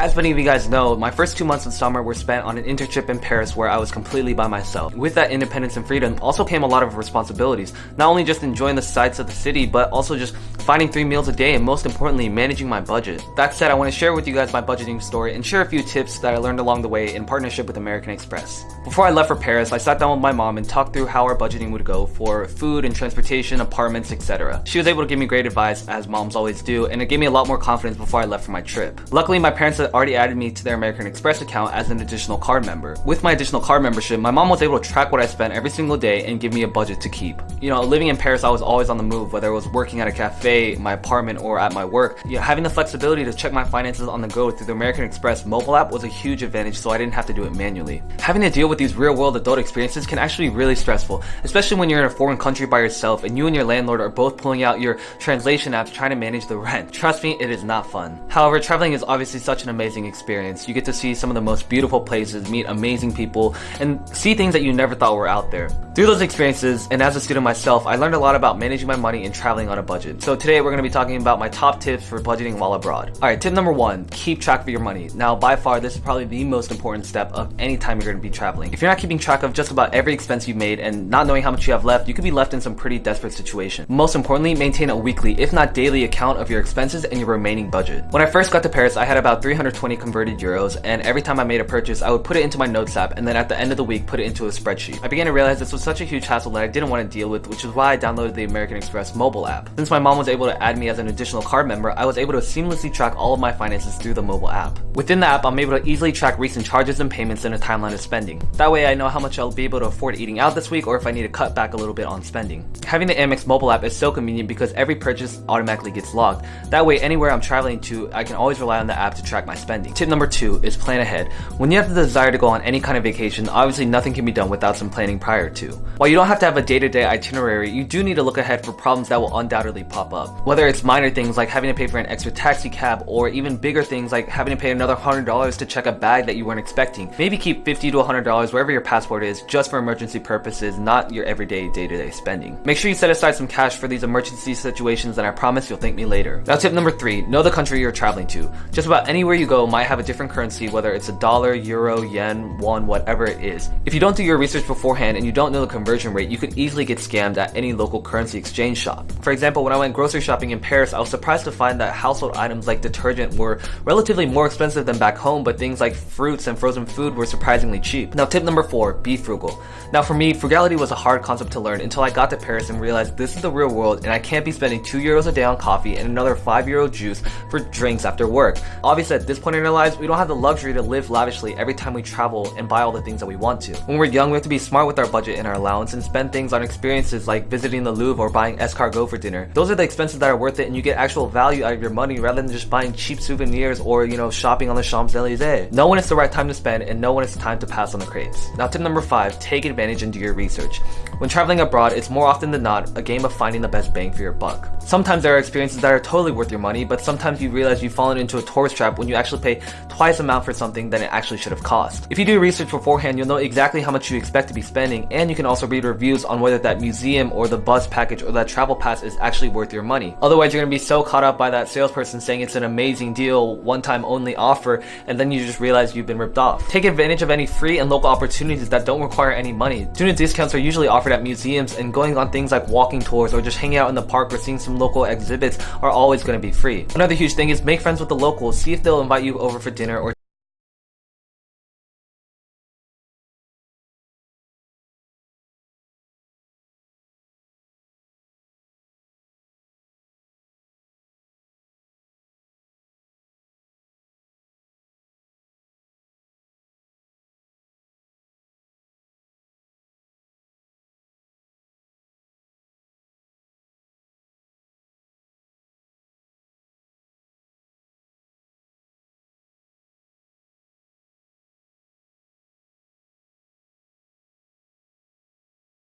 As many of you guys know, my first 2 months of summer were spent on an internship in Paris where I was completely by myself. With that independence and freedom also came a lot of responsibilities. Not only just enjoying the sights of the city, but also just finding 3 meals a day and most importantly, managing my budget. That said, I want to share with you guys my budgeting story and share a few tips that I learned along the way in partnership with American Express. Before I left for Paris, I sat down with my mom and talked through how our budgeting would go for food and transportation, apartments, etc. She was able to give me great advice, as moms always do, and it gave me a lot more confidence before I left for my trip. Luckily, my parents had already added me to their American Express account as an additional card member. With my additional card membership, my mom was able to track what I spent every single day and give me a budget to keep. You know, living in Paris, I was always on the move, whether it was working at a cafe, my apartment, or at my work. You know, having the flexibility to check my finances on the go through the American Express mobile app was a huge advantage, so I didn't have to do it manually. Having to deal with these real-world adult experiences can actually be really stressful, especially when you're in a foreign country by yourself and you and your landlord are both pulling out your translation apps trying to manage the rent. Trust me, it is not fun. However, traveling is obviously such an amazing experience. You get to see some of the most beautiful places, meet amazing people, and see things that you never thought were out there. Through those experiences, and as a student myself, I learned a lot about managing my money and traveling on a budget. So today we're going to be talking about my top tips for budgeting while abroad. Alright, tip number 1, keep track of your money. Now, by far, this is probably the most important step of any time you're going to be traveling. If you're not keeping track of just about every expense you've made and not knowing how much you have left, you could be left in some pretty desperate situation. Most importantly, maintain a weekly, if not daily, account of your expenses and your remaining budget. When I first got to Paris, I had about 320 converted euros, and every time I made a purchase, I would put it into my notes app, and then at the end of the week, put it into a spreadsheet. I began to realize this was such a huge hassle that I didn't want to deal with, which is why I downloaded the American Express mobile app. Since my mom was able to add me as an additional card member, I was able to seamlessly track all of my finances through the mobile app. Within the app, I'm able to easily track recent charges and payments in a timeline of spending. That way I know how much I'll be able to afford eating out this week or if I need to cut back a little bit on spending. Having the Amex mobile app is so convenient because every purchase automatically gets logged. That way anywhere I'm traveling to, I can always rely on the app to track my spending. Tip number 2 is plan ahead. When you have the desire to go on any kind of vacation, obviously nothing can be done without some planning prior to. While you don't have to have a day-to-day itinerary, you do need to look ahead for problems that will undoubtedly pop up. Whether it's minor things like having to pay for an extra taxi cab, or even bigger things like having to pay another $100 to check a bag that you weren't expecting. Maybe keep $50 to $100 wherever your passport is just for emergency purposes, not your everyday day-to-day spending. Make sure you set aside some cash for these emergency situations, and I promise you'll thank me later. Now, tip number 3, know the country you're traveling to. Just about anywhere you go might have a different currency, whether it's a dollar, euro, yen, won, whatever it is. If you don't do your research beforehand and you don't know the conversion rate, you could easily get scammed at any local currency exchange shop. For example, when I went grocery shopping in Paris, I was surprised to find that household items like detergent were relatively more expensive than back home, but things like fruits and frozen food were surprisingly cheap. Now, tip number 4, be frugal. Now, for me, frugality was a hard concept to learn until I got to Paris and realized this is the real world and I can't be spending 2 euros a day on coffee and another 5 euro juice for drinks after work. Obviously, at this point in our lives, we don't have the luxury to live lavishly every time we travel and buy all the things that we want to. When we're young, we have to be smart with our budget and our allowance and spend things on experiences like visiting the Louvre or buying escargot for dinner. Those are the expenses that are worth it, and you get actual value out of your money rather than just buying cheap souvenirs or, shopping on the Champs-Élysées. Know when it's the right time to spend and know when it's time to pass on the crates. Now, tip number 5, take advantage and do your research. When traveling abroad, it's more often than not a game of finding the best bang for your buck. Sometimes there are experiences that are totally worth your money, but sometimes you realize you've fallen into a tourist trap when you actually pay twice the amount for something than it actually should have cost. If you do research beforehand, you'll know exactly how much you expect to be spending, and you can also read reviews on whether that museum or the bus package or that travel pass is actually worth your money. Otherwise, you're going to be so caught up by that salesperson saying it's an amazing deal, one-time only offer, and then you just realize you've been ripped off. Take advantage of any free and local opportunities that don't require any money. Student discounts are usually offered at museums, and going on things like walking tours or just hanging out in the park or seeing some local exhibits are always going to be free. Another huge thing is make friends with the locals. See if they'll invite you over for dinner or